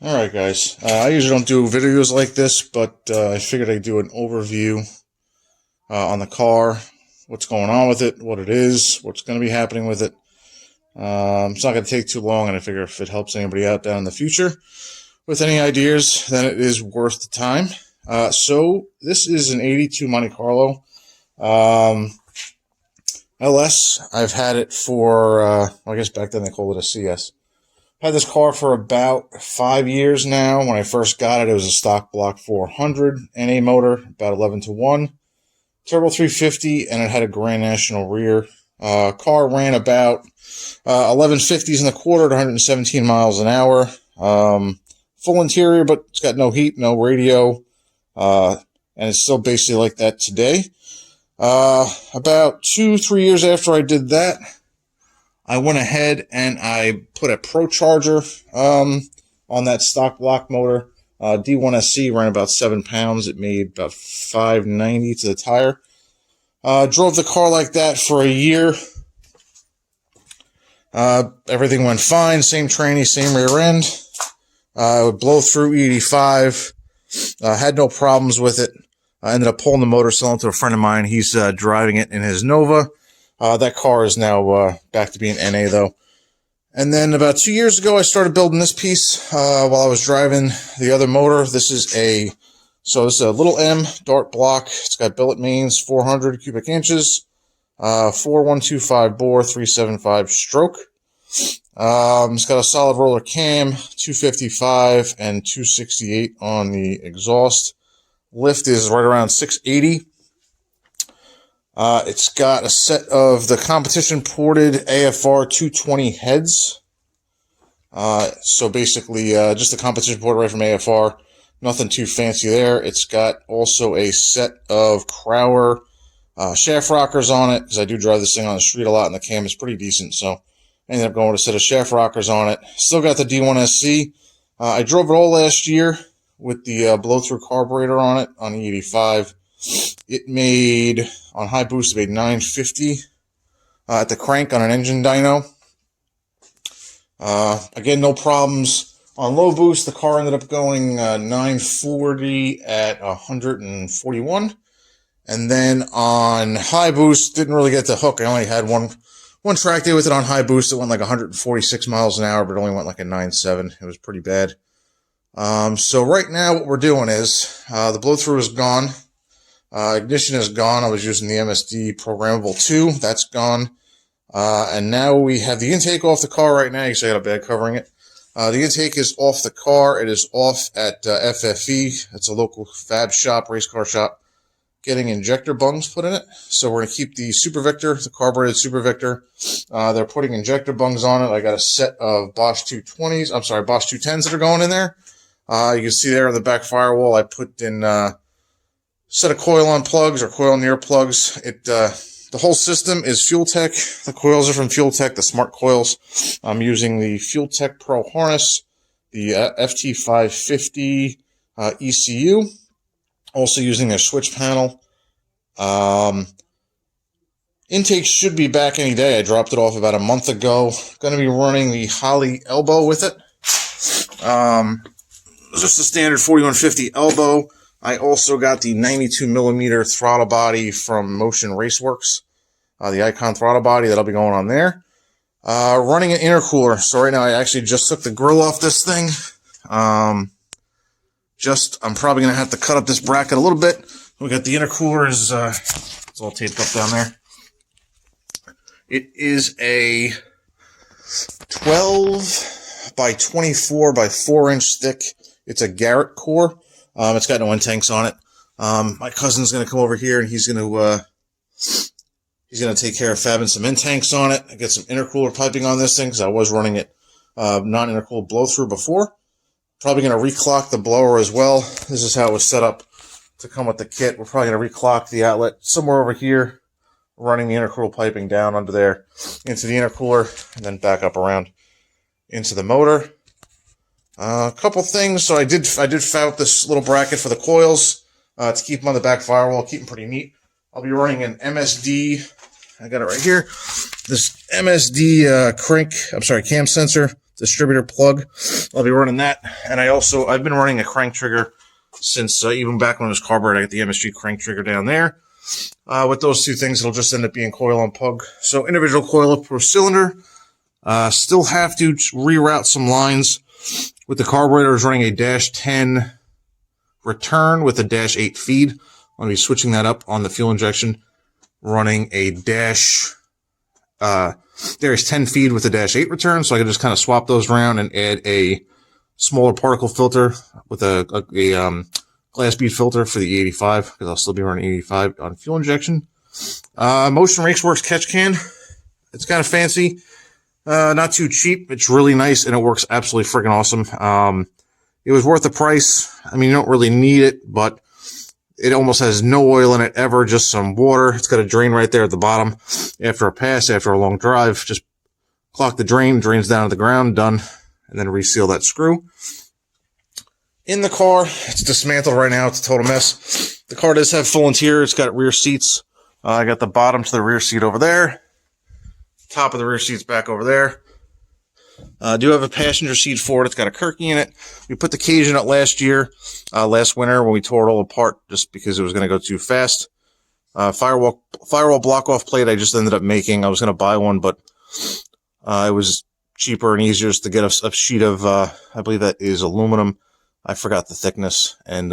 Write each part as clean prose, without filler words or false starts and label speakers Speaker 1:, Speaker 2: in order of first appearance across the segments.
Speaker 1: Alright guys, I usually don't do videos like this, but I figured I'd do an overview on the car, what's going on with it, what it is, what's going to be happening with it. It's not going to take too long, and I figure if it helps anybody out down in the future with any ideas, then it is worth the time. So this is an 82 Monte Carlo LS. I've had it for, I guess back then they called it a CS. Had this car for about 5 years now. When I first got it was a stock block 400 NA motor, about 11-to-1, turbo 350, and it had a Grand National rear. Car ran about 1150s in the quarter at 117 miles an hour. Full interior, but it's got no heat, no radio, and it's still basically like that today. About 2-3 years after I did that, I went ahead and I put a Procharged on that stock block motor. D1SC ran about 7 pounds. It made about 590 to the tire. Drove the car like that for a year. Everything went fine. Same tranny, same rear end. It would blow through E85. Had no problems with it. I ended up pulling the motor, selling it to a friend of mine. He's driving it in his Nova. That car is now back to being NA, though. And then about 2 years ago, I started building this piece while I was driving the other motor. This is a little M dart block. It's got billet mains, 400 cubic inches, 4125 bore, 375 stroke. It's got a solid roller cam, 255 and 268 on the exhaust. Lift is right around 680. It's got a set of the competition ported AFR 220 heads. So basically, just the competition ported right from AFR. Nothing too fancy there. It's got also a set of Crower shaft rockers on it, because I do drive this thing on the street a lot, and the cam is pretty decent. So I ended up going with a set of shaft rockers on it. Still got the D1SC. I drove it all last year with the blow-through carburetor on it on the 85. It made, on high boost, it made 950 at the crank on an engine dyno. Again, no problems. On low boost, the car ended up going 940 at 141. And then on high boost, didn't really get the hook. I only had one track day with it on high boost. It went like 146 miles an hour, but it only went like a 9.7. It was pretty bad. So right now what we're doing is, the blow-through is gone. Ignition is gone. I was using the MSD programmable 2. That's gone. And now we have the intake off the car right now. You see I got a bag covering it. The intake is off the car. It is off at FFE. It's a local fab shop, race car shop, getting injector bungs put in it. So we're going to keep the Super Victor, the carbureted Super Victor. They're putting injector bungs on it. I got a set of Bosch 220s. I'm sorry, Bosch 210s that are going in there. You can see there on the back firewall, I put in set of coil-on plugs or coil-near plugs. The whole system is Fueltech. The coils are from Fueltech, the smart coils. I'm using the Fueltech Pro harness, the FT550 ECU. Also using their switch panel. Intake should be back any day. I dropped it off about a month ago. Going to be running the Holley elbow with it. Just a standard 4150 elbow. I also got the 92mm throttle body from Motion Raceworks. The Icon throttle body, that'll be going on there. Running an intercooler. So right now I actually just took the grill off this thing. I'm probably going to have to cut up this bracket a little bit. We got the intercooler, it's all taped up down there. It is a 12 by 24 by 4 inch thick. It's a Garrett core. It's got no end tanks on it. My cousin's going to come over here and he's going to take care of fabbing some end tanks on it. I get some intercooler piping on this thing because I was running it non-intercooled blow-through before. Probably going to reclock the blower as well. This is how it was set up to come with the kit. We're probably going to reclock the outlet somewhere over here, running the intercooler piping down under there into the intercooler and then back up around into the motor. A couple things. So I did fab up this little bracket for the coils to keep them on the back firewall, keep them pretty neat. I'll be running an MSD. I got it right here. This MSD cam sensor distributor plug. I'll be running that. And I've been running a crank trigger since even back when it was carbureted. I got the MSG crank trigger down there. With those two things, it'll just end up being coil on plug. So individual coil up per cylinder. Still have to reroute some lines. With the carburetor, is running a -10 return with a -8 feed. I'm going to be switching that up on the fuel injection, running a there's 10 feed with a -8 return, so I can just kind of swap those around and add a smaller particle filter with a glass bead filter for the E85, because I'll still be running E85 on fuel injection. Motion Raceworks catch can. It's kind of fancy, not too cheap. It's really nice, and it works absolutely freaking awesome. It was worth the price. I mean, you don't really need it, but it almost has no oil in it ever, just some water. It's got a drain right there at the bottom. After a pass, after a long drive, just clock the drain, drains down to the ground, done, and then reseal that screw. In the car, it's dismantled right now. It's a total mess. The car does have full interior. It's got rear seats. I got the bottom to the rear seat over there. Top of the rear seat's back over there. I do have a passenger seat for it. It's got a Kirky in it. We put the cage in it last winter when we tore it all apart just because it was going to go too fast. Firewall block-off plate I just ended up making. I was going to buy one, but it was cheaper and easier just to get a sheet of, I believe that is aluminum. I forgot the thickness, and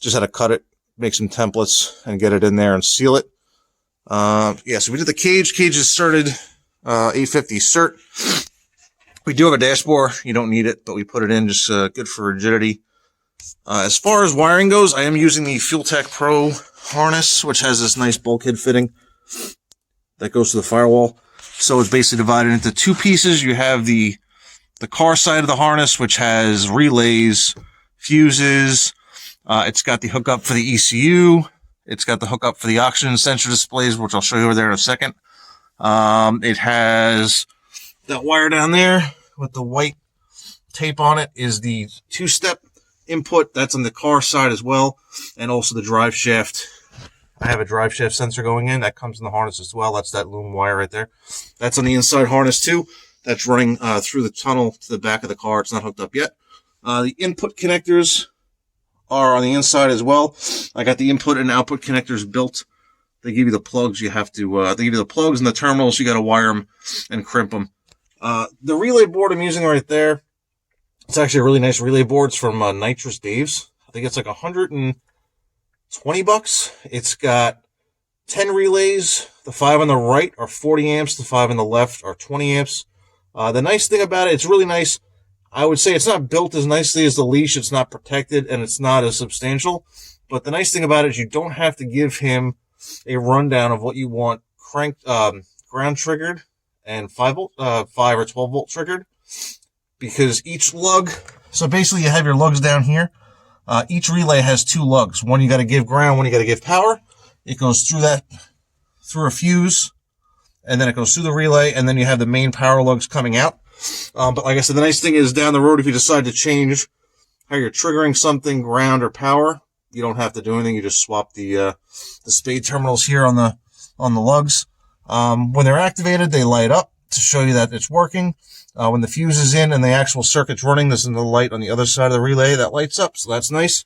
Speaker 1: just had to cut it, make some templates, and get it in there and seal it. Yeah, so we did the cage. Cage is started 850 cert. We do have a dashboard. You don't need it, but we put it in just good for rigidity. As far as wiring goes, I am using the Fueltech Pro harness, which has this nice bulkhead fitting that goes to the firewall. So it's basically divided into two pieces. You have the car side of the harness, which has relays, fuses. It's got the hookup for the ECU. It's got the hookup for the oxygen sensor displays, which I'll show you over there in a second. It has that wire down there with the white tape on it is the two-step input. That's on the car side as well, and also the drive shaft. I have a drive shaft sensor going in. That comes in the harness as well. That's that loom wire right there. That's on the inside harness too. That's running through the tunnel to the back of the car. It's not hooked up yet. The input connectors are on the inside as well. I got the input and output connectors built. They give you the plugs. You have to, they give you the plugs and the terminals. You got to wire them and crimp them. The relay board I'm using right there, it's actually a really nice relay board. It's from Nitrous Dave's. I think it's like $120. It's got 10 relays. The 5 on the right are 40 amps. The 5 on the left are 20 amps. The nice thing about it, it's really nice. I would say it's not built as nicely as the leash. It's not protected, and it's not as substantial. But the nice thing about it is you don't have to give him a rundown of what you want ground triggered and 5 or 12 volt triggered, because each lug, so basically you have your lugs down here. Each relay has 2 lugs. One you got to give ground, one you got to give power. It goes through a fuse, and then it goes through the relay, and then you have the main power lugs coming out. But like I said, the nice thing is down the road, if you decide to change how you're triggering something, ground or power, you don't have to do anything. You just swap the spade terminals here on the lugs. When they're activated, they light up to show you that it's working. When the fuse is in and the actual circuit's running, there's another light on the other side of the relay that lights up, so that's nice.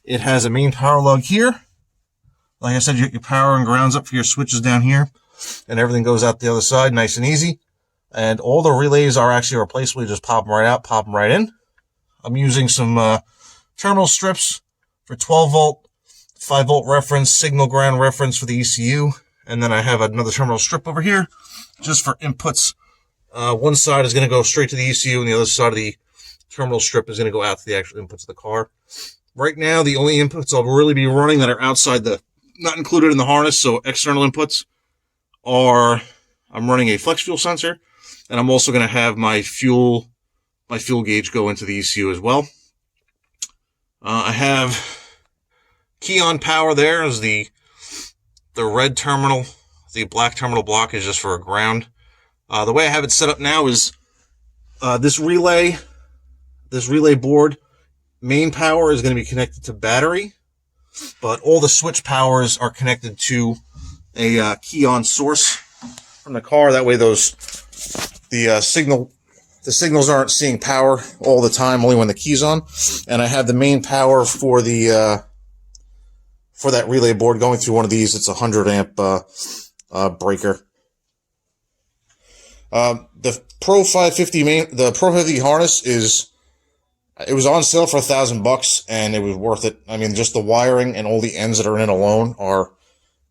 Speaker 1: It has a main power lug here. Like I said, you get your power and grounds up for your switches down here, and everything goes out the other side, nice and easy. And all the relays are actually replaceable. You just pop them right out, pop them right in. I'm using some terminal strips for 12 volt, 5 volt reference, signal ground reference for the ECU. And then I have another terminal strip over here just for inputs. One side is going to go straight to the ECU, and the other side of the terminal strip is going to go out to the actual inputs of the car. Right now, the only inputs I'll really be running that are outside not included in the harness, so external inputs, are I'm running a flex fuel sensor, and I'm also going to have my fuel gauge go into the ECU as well. I have key on power there is the red terminal. The black terminal block is just for a ground. The way I have it set up now is this relay board, main power is going to be connected to battery, but all the switch powers are connected to a key on source from the car. That way the the signals aren't seeing power all the time, only when the key's on. And I have the main power for the for that relay board going through one of these. It's a 100 amp breaker. The Pro 550 the Pro 550 harness it was on sale for $1,000 and it was worth it. I mean, just the wiring and all the ends that are in it alone are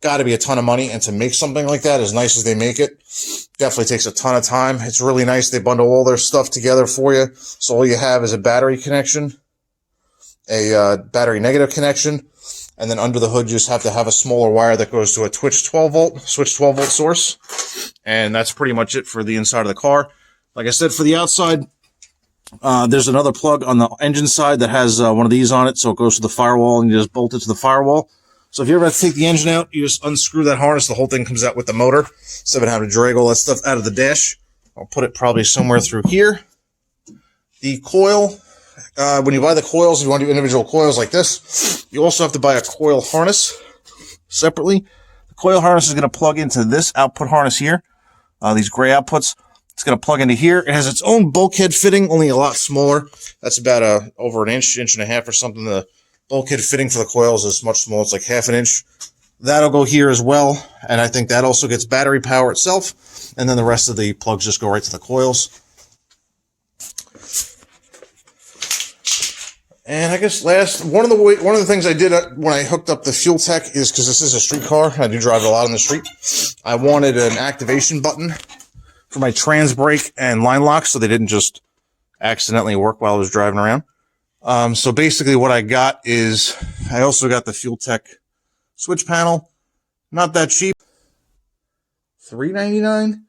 Speaker 1: got to be a ton of money. And to make something like that, as nice as they make it, definitely takes a ton of time. It's really nice. They bundle all their stuff together for you. So all you have is a battery connection, a battery negative connection, and then under the hood, you just have to have a smaller wire that goes to a switch 12 volt source. And that's pretty much it for the inside of the car. Like I said, for the outside, there's another plug on the engine side that has one of these on it. So it goes to the firewall and you just bolt it to the firewall. So if you ever have to take the engine out, you just unscrew that harness. The whole thing comes out with the motor. Instead of having to drag all that stuff out of the dash, I'll put it probably somewhere through here. The coil, when you buy the coils, if you want to do individual coils like this, you also have to buy a coil harness separately. The coil harness is going to plug into this output harness here. These gray outputs. It's going to plug into here. It has its own bulkhead fitting, only a lot smaller. That's about over an inch and a half or something. The bulkhead fitting for the coils is much smaller. It's like half an inch. That'll go here as well. And I think that also gets battery power itself. And then the rest of the plugs just go right to the coils. And I guess one of the things I did when I hooked up the Fueltech is, because this is a street car, I do drive it a lot on the street, I wanted an activation button for my trans brake and line lock so they didn't just accidentally work while I was driving around. So basically what I got is, I also got the Fueltech switch panel. Not that cheap. $3.99.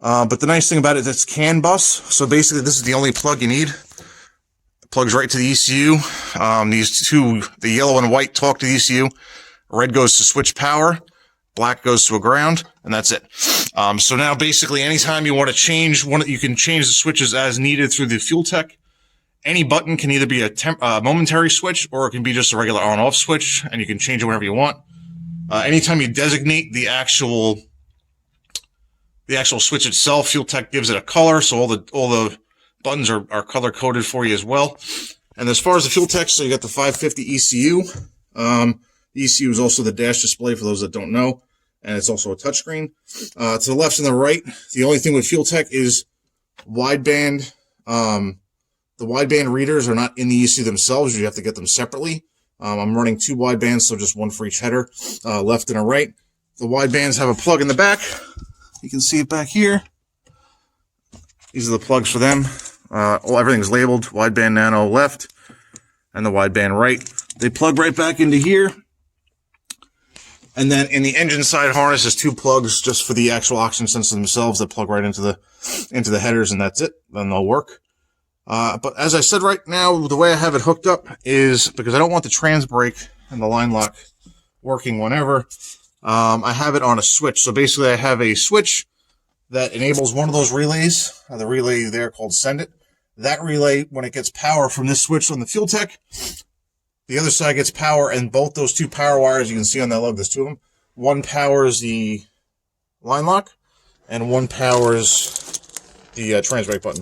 Speaker 1: But the nice thing about it is it's CAN bus. So basically this is the only plug you need. It plugs right to the ECU. These two, the yellow and white, talk to the ECU. Red goes to switch power. Black goes to a ground, and that's it. So now basically anytime you want to change you can change the switches as needed through the Fueltech. Any button can either be a momentary switch or it can be just a regular on-off switch, and you can change it whenever you want. Anytime you designate the actual switch itself, Fueltech gives it a color, so all the buttons are color coded for you as well. And as far as the Fueltech, so you got the 550 ECU. The ECU is also the dash display for those that don't know, and it's also a touchscreen. To the left and the right, the only thing with Fueltech is wideband. The wideband readers are not in the ECU themselves. You have to get them separately. I'm running 2 widebands, so just one for each header, left and a right. The widebands have a plug in the back. You can see it back here. These are the plugs for them. Everything's labeled wideband nano left and the wideband right. They plug right back into here. And then in the engine side harness is 2 plugs just for the actual oxygen sensors themselves that plug right into the headers, and that's it. Then they'll work. But as I said right now, the way I have it hooked up is because I don't want the trans brake and the line lock working whenever. I have it on a switch. So basically I have a switch that enables one of those relays, the relay there called Send It. That relay, when it gets power from this switch on the Fueltech, the other side gets power, and both those 2 power wires, you can see on that lug, there's 2 of them. One powers the line lock, and one powers the trans brake button.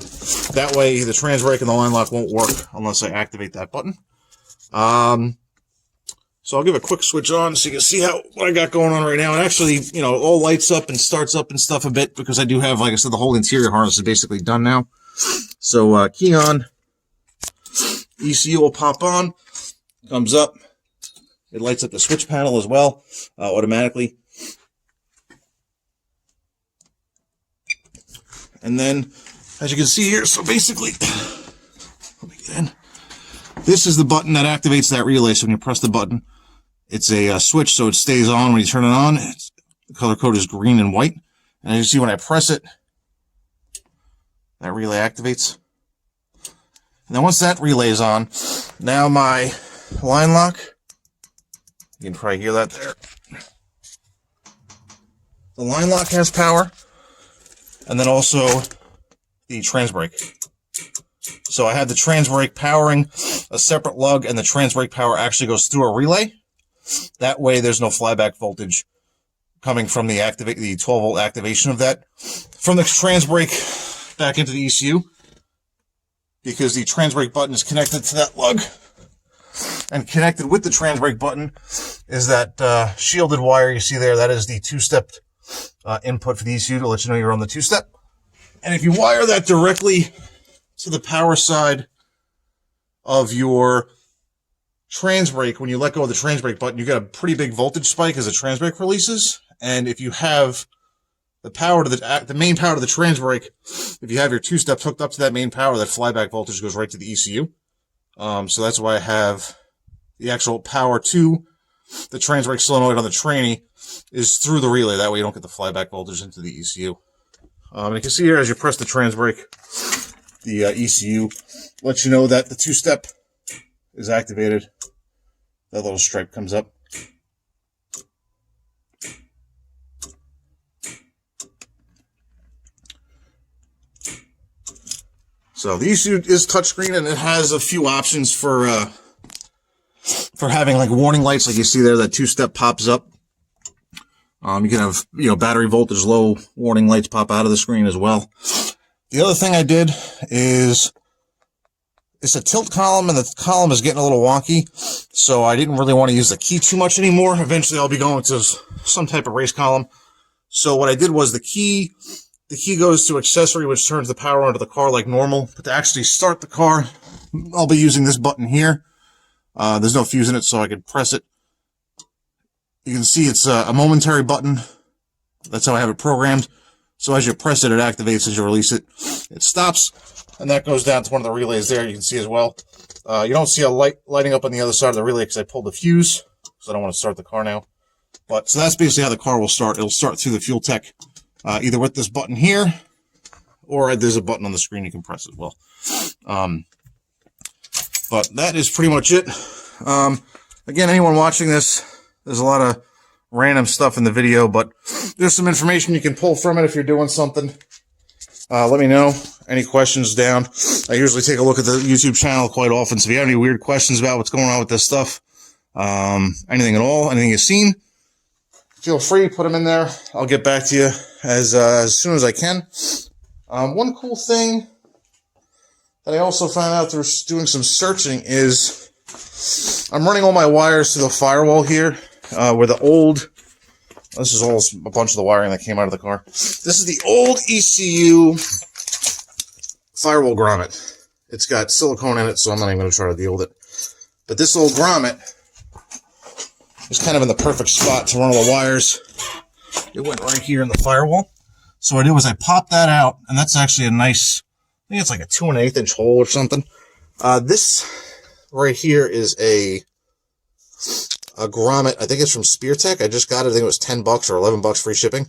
Speaker 1: That way, the trans brake and the line lock won't work unless I activate that button. So I'll give a quick switch on so you can see what I got going on right now. It actually, all lights up and starts up and stuff a bit because I do have, like I said, the whole interior harness is basically done now. So key on, ECU will pop on, comes up. It lights up the switch panel as well, automatically. And then, as you can see here, so basically, let me get in. This is the button that activates that relay. So when you press the button, it's a switch, so it stays on when you turn it on. The color code is green and white. And as you see, when I press it, that relay activates. And then once that relay is on, now my line lock, you can probably hear that there. The line lock has power. And then also the trans brake. So I have the trans brake powering a separate lug, and the trans brake power actually goes through a relay. That way there's no flyback voltage coming from the 12 volt activation of that. From the trans brake back into the ECU. because the trans brake button is connected to that lug. And connected with the trans brake button is that shielded wire you see there. That is the two-step input for the ECU to let you know you're on the two-step. And if you wire that directly to the power side of your trans brake, when you let go of the trans brake button, you get a pretty big voltage spike as the trans brake releases. And if you have the power to the main power to the trans brake, if you have your two steps hooked up to that main power, that flyback voltage goes right to the ECU. So that's why I have the actual power to the trans brake solenoid on the tranny is through the relay. That way you don't get the flyback voltage into the ECU. And you can see here as you press the trans brake, the ECU lets you know that the two-step is activated. That little stripe comes up. So the ECU is touchscreen, and it has a few options for having like warning lights, like you see there. That two-step pops up. You can have, battery voltage low warning lights pop out of the screen as well. The other thing I did is it's a tilt column, and the column is getting a little wonky, so I didn't really want to use the key too much anymore. Eventually, I'll be going to some type of race column. So what I did was the key goes to accessory, which turns the power onto the car like normal. But to actually start the car, I'll be using this button here. There's no fuse in it, so I can press it. You can see it's a momentary button. That's how I have it programmed. So as you press it, it activates. As you release it, it stops. And that goes down to one of the relays there. You can see as well. You don't see a light lighting up on the other side of the relay because I pulled the fuse. So I don't want to start the car now. But so that's basically how the car will start. It'll start through the Fueltech, either with this button here, or there's a button on the screen you can press as well. But that is pretty much it. Again, anyone watching this, there's a lot of random stuff in the video, but there's some information you can pull from it if you're doing something. Let me know. Any questions down. I usually take a look at the YouTube channel quite often, so if you have any weird questions about what's going on with this stuff, anything at all, anything you've seen, feel free, put them in there. I'll get back to you as soon as I can. One cool thing that I also found out through doing some searching is I'm running all my wires to the firewall here, where the old, this is all a bunch of the wiring that came out of the car. This is the old ECU firewall grommet. It's got silicone in it, so I'm not even going to try to deal with it. But this old grommet is kind of in the perfect spot to run all the wires. It went right here in the firewall. So what I did was I popped that out, and that's actually a nice, I think it's like a 2 1/8 inch hole or something. This right here is a grommet. I think it's from Speartech. I just got it. I think it was $10 or $11 free shipping,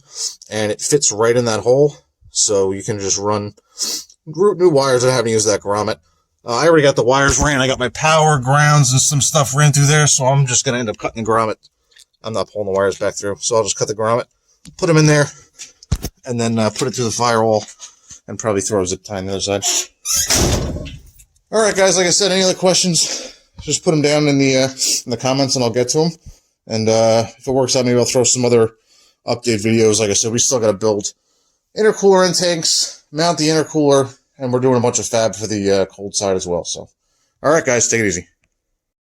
Speaker 1: and it fits right in that hole. So you can just run new wires without having to use that grommet. I already got the wires ran. I got my power, grounds, and some stuff ran through there. So I'm just going to end up cutting the grommet. I'm not pulling the wires back through. So I'll just cut the grommet, put them in there, and then put it through the firewall, and probably throw a zip tie on the other side. All right, guys. Like I said, any other questions, just put them down in the comments, and I'll get to them. And if it works out, maybe I'll throw some other update videos. Like I said, we still got to build intercooler intakes, mount the intercooler, and we're doing a bunch of fab for the cold side as well. So, all right, guys, take it easy.